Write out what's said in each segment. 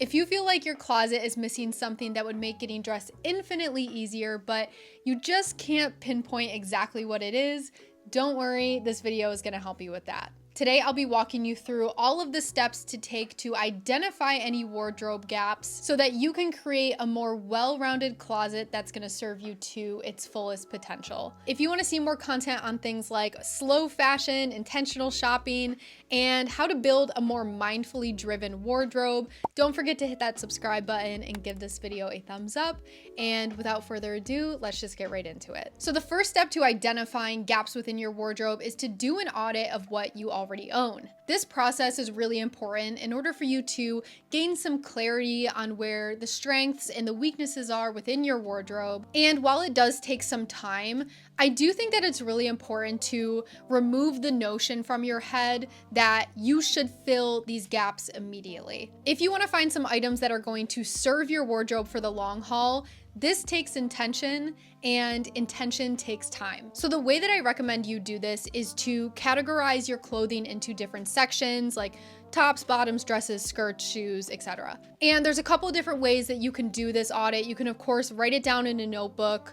If you feel like your closet is missing something that would make getting dressed infinitely easier, but you just can't pinpoint exactly what it is, don't worry, this video is gonna help you with that. Today, I'll be walking you through all of the steps to take to identify any wardrobe gaps so that you can create a more well-rounded closet that's gonna serve you to its fullest potential. If you wanna see more content on things like slow fashion, intentional shopping, and how to build a more mindfully driven wardrobe, don't forget to hit that subscribe button and give this video a thumbs up. And without further ado, let's just get right into it. So the first step to identifying gaps within your wardrobe is to do an audit of what you already own. This process is really important in order for you to gain some clarity on where the strengths and the weaknesses are within your wardrobe. And while it does take some time, I do think that it's really important to remove the notion from your head that you should fill these gaps immediately. If you want to find some items that are going to serve your wardrobe for the long haul, this takes intention, and intention takes time. So the way that I recommend you do this is to categorize your clothing into different sections like tops, bottoms, dresses, skirts, shoes, etc. And there's a couple different ways that you can do this audit. You can of course write it down in a notebook.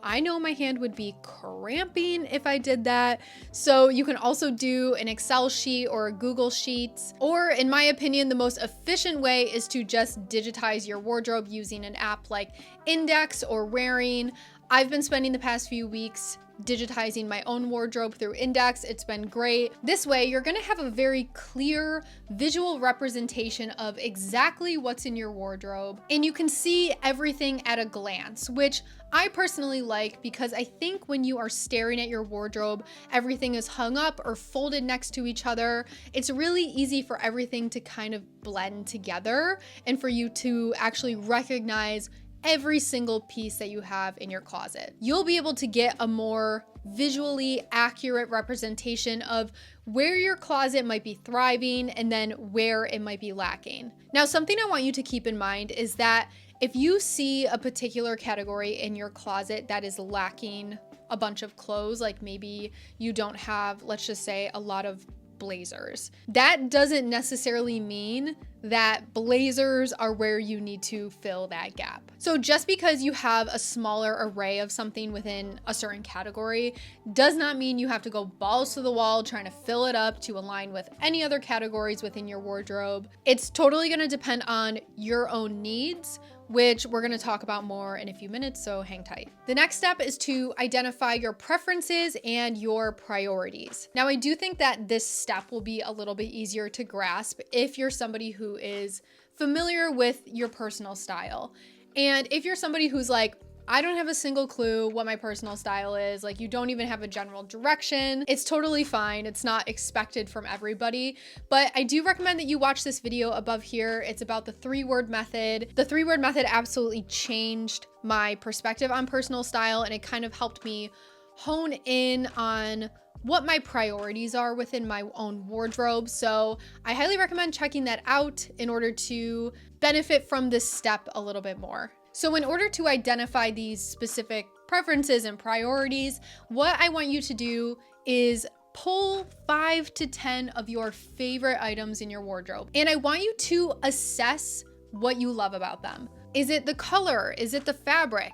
I know my hand would be cramping if I did that. So you can also do an Excel sheet or a Google Sheets. Or in my opinion, the most efficient way is to just digitize your wardrobe using an app like Index or Wearing. I've been spending the past few weeks digitizing my own wardrobe through Index. It's been great. This way, you're gonna have a very clear visual representation of exactly what's in your wardrobe, and you can see everything at a glance, which I personally like because I think when you are staring at your wardrobe, everything is hung up or folded next to each other. It's really easy for everything to kind of blend together and for you to actually recognize every single piece that you have in your closet. You'll be able to get a more visually accurate representation of where your closet might be thriving and then where it might be lacking. Now, something I want you to keep in mind is that if you see a particular category in your closet that is lacking a bunch of clothes, like maybe you don't have, let's just say, a lot of blazers, that doesn't necessarily mean that blazers are where you need to fill that gap. So just because you have a smaller array of something within a certain category does not mean you have to go balls to the wall trying to fill it up to align with any other categories within your wardrobe. It's totally going to depend on your own needs, which we're going to talk about more in a few minutes, so hang tight. The next step is to identify your preferences and your priorities. Now, I do think that this step will be a little bit easier to grasp if you're somebody who is familiar with your personal style. And if you're somebody who's like, I don't have a single clue what my personal style is, like you don't even have a general direction, it's totally fine. It's not expected from everybody, but I do recommend that you watch this video above here. It's about the 3-word method. The 3-word method absolutely changed my perspective on personal style, and it kind of helped me hone in on what my priorities are within my own wardrobe. So I highly recommend checking that out in order to benefit from this step a little bit more. So in order to identify these specific preferences and priorities, what I want you to do is pull 5 to 10 of your favorite items in your wardrobe. And I want you to assess what you love about them. Is it the color? Is it the fabric?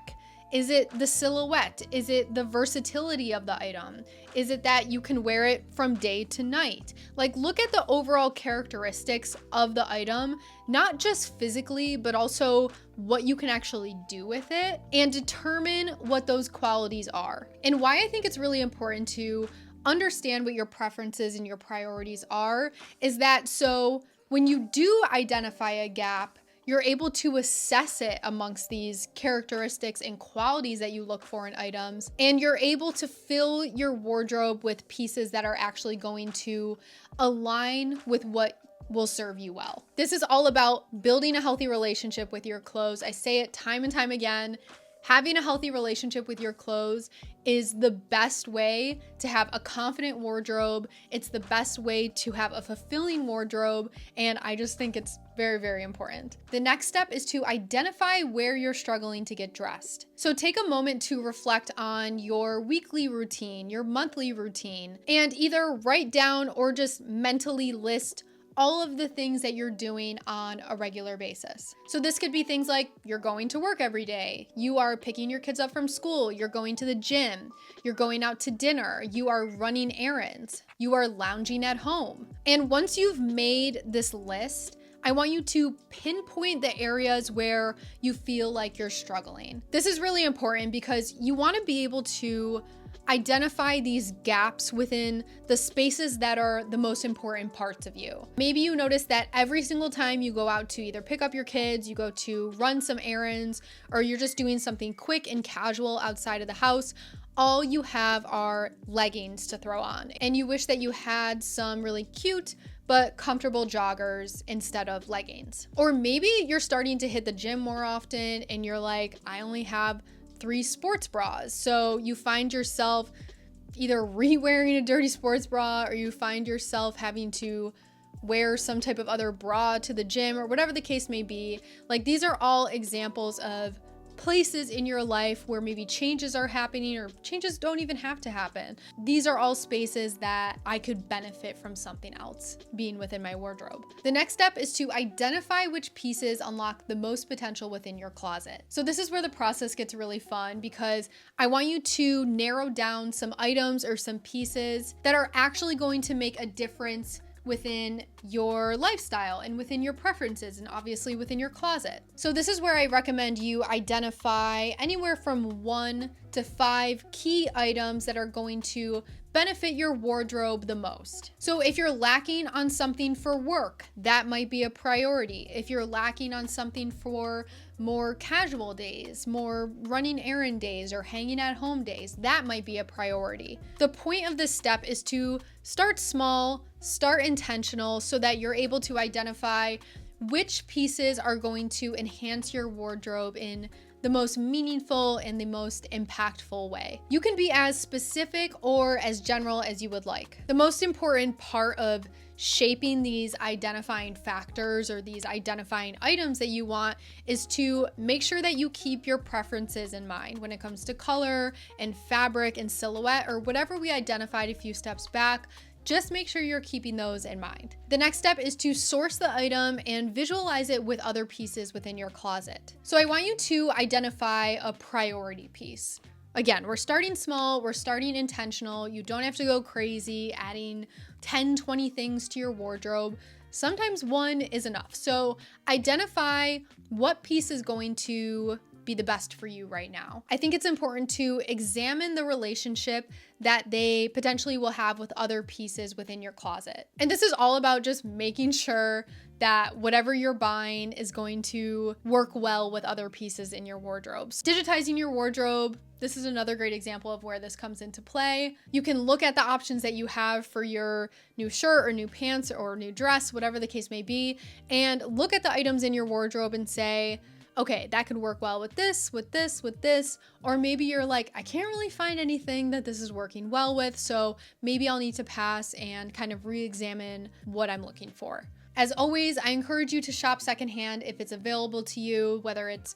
Is it the silhouette? Is it the versatility of the item? Is it that you can wear it from day to night? Like, look at the overall characteristics of the item, not just physically, but also what you can actually do with it, and determine what those qualities are. And why I think it's really important to understand what your preferences and your priorities are is that so when you do identify a gap, you're able to assess it amongst these characteristics and qualities that you look for in items, and you're able to fill your wardrobe with pieces that are actually going to align with what will serve you well. This is all about building a healthy relationship with your clothes. I say it time and time again. Having a healthy relationship with your clothes is the best way to have a confident wardrobe. It's the best way to have a fulfilling wardrobe, and I just think it's very, very important. The next step is to identify where you're struggling to get dressed. So take a moment to reflect on your weekly routine, your monthly routine, and either write down or just mentally list all of the things that you're doing on a regular basis. So this could be things like you're going to work every day, you are picking your kids up from school, you're going to the gym, you're going out to dinner, you are running errands, you are lounging at home. And once you've made this list, I want you to pinpoint the areas where you feel like you're struggling. This is really important because you want to be able to identify these gaps within the spaces that are the most important parts of you. Maybe you notice that every single time you go out to either pick up your kids, you go to run some errands, or you're just doing something quick and casual outside of the house, all you have are leggings to throw on. And you wish that you had some really cute but comfortable joggers instead of leggings. Or maybe you're starting to hit the gym more often and you're like, I only have 3 sports bras. So you find yourself either re-wearing a dirty sports bra, or you find yourself having to wear some type of other bra to the gym, or whatever the case may be. Like, these are all examples of places in your life where maybe changes are happening, or changes don't even have to happen. These are all spaces that I could benefit from something else being within my wardrobe. The next step is to identify which pieces unlock the most potential within your closet. So this is where the process gets really fun, because I want you to narrow down some items or some pieces that are actually going to make a difference within your lifestyle and within your preferences, and obviously within your closet. So this is where I recommend you identify anywhere from 1 to 5 key items that are going to benefit your wardrobe the most. So if you're lacking on something for work, that might be a priority. If you're lacking on something for more casual days, more running errand days, or hanging at home days, that might be a priority. The point of this step is to start small, start intentional, so that you're able to identify which pieces are going to enhance your wardrobe in the most meaningful and the most impactful way. You can be as specific or as general as you would like. The most important part of shaping these identifying factors or these identifying items that you want is to make sure that you keep your preferences in mind when it comes to color and fabric and silhouette, or whatever we identified a few steps back. Just make sure you're keeping those in mind. The next step is to source the item and visualize it with other pieces within your closet. So I want you to identify a priority piece. Again, we're starting small, we're starting intentional. You don't have to go crazy adding 10, 20 things to your wardrobe. Sometimes one is enough. So identify what piece is going to be the best for you right now. I think it's important to examine the relationship that they potentially will have with other pieces within your closet. And this is all about just making sure that whatever you're buying is going to work well with other pieces in your wardrobes. Digitizing your wardrobe, this is another great example of where this comes into play. You can look at the options that you have for your new shirt or new pants or new dress, whatever the case may be, and look at the items in your wardrobe and say, okay, that could work well with this, with this, with this. Or maybe you're like, I can't really find anything that this is working well with, so maybe I'll need to pass and kind of re-examine what I'm looking for. As always, I encourage you to shop secondhand if it's available to you, whether it's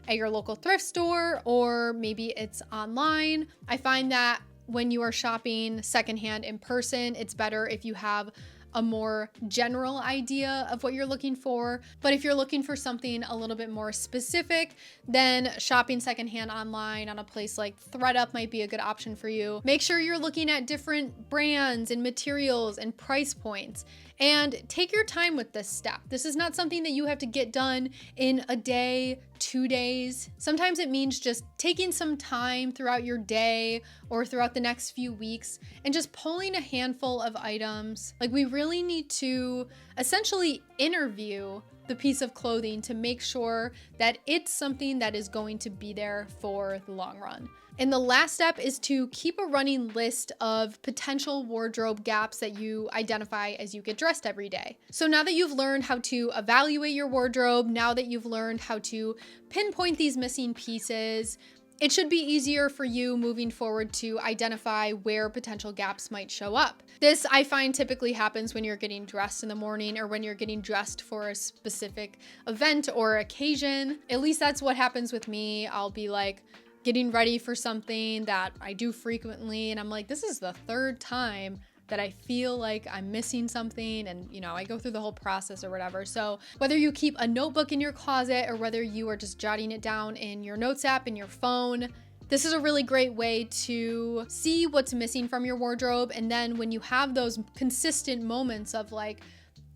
at your local thrift store or maybe it's online. I find that when you are shopping secondhand in person, it's better if you have a more general idea of what you're looking for. But if you're looking for something a little bit more specific, then shopping secondhand online on a place like ThredUp might be a good option for you. Make sure you're looking at different brands and materials and price points. And take your time with this step. This is not something that you have to get done in a day, 2 days. Sometimes it means just taking some time throughout your day or throughout the next few weeks and just pulling a handful of items. Like, we really need to essentially interview the piece of clothing to make sure that it's something that is going to be there for the long run. And the last step is to keep a running list of potential wardrobe gaps that you identify as you get dressed every day. So now that you've learned how to evaluate your wardrobe, now that you've learned how to pinpoint these missing pieces, it should be easier for you moving forward to identify where potential gaps might show up. This, I find, typically happens when you're getting dressed in the morning or when you're getting dressed for a specific event or occasion. At least that's what happens with me. I'll be like getting ready for something that I do frequently, and I'm like, this is the third time that I feel like I'm missing something, and you know, I go through the whole process or whatever. So whether you keep a notebook in your closet or whether you are just jotting it down in your notes app in your phone, this is a really great way to see what's missing from your wardrobe. And then when you have those consistent moments of like,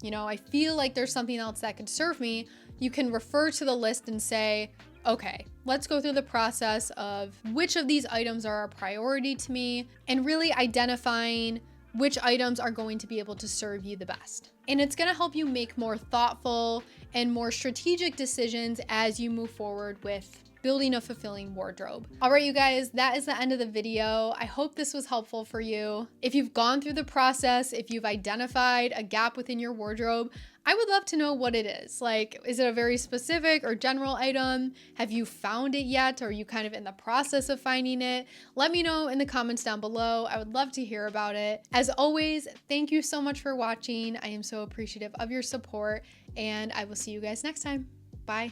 you know, I feel like there's something else that could serve me, you can refer to the list and say, okay, let's go through the process of which of these items are a priority to me and really identifying which items are going to be able to serve you the best. And it's gonna help you make more thoughtful and more strategic decisions as you move forward with building a fulfilling wardrobe. All right, you guys, that is the end of the video. I hope this was helpful for you. If you've gone through the process, if you've identified a gap within your wardrobe, I would love to know what it is. Like, is it a very specific or general item? Have you found it yet? Or are you kind of in the process of finding it? Let me know in the comments down below. I would love to hear about it. As always, thank you so much for watching. I am so appreciative of your support, and I will see you guys next time. Bye.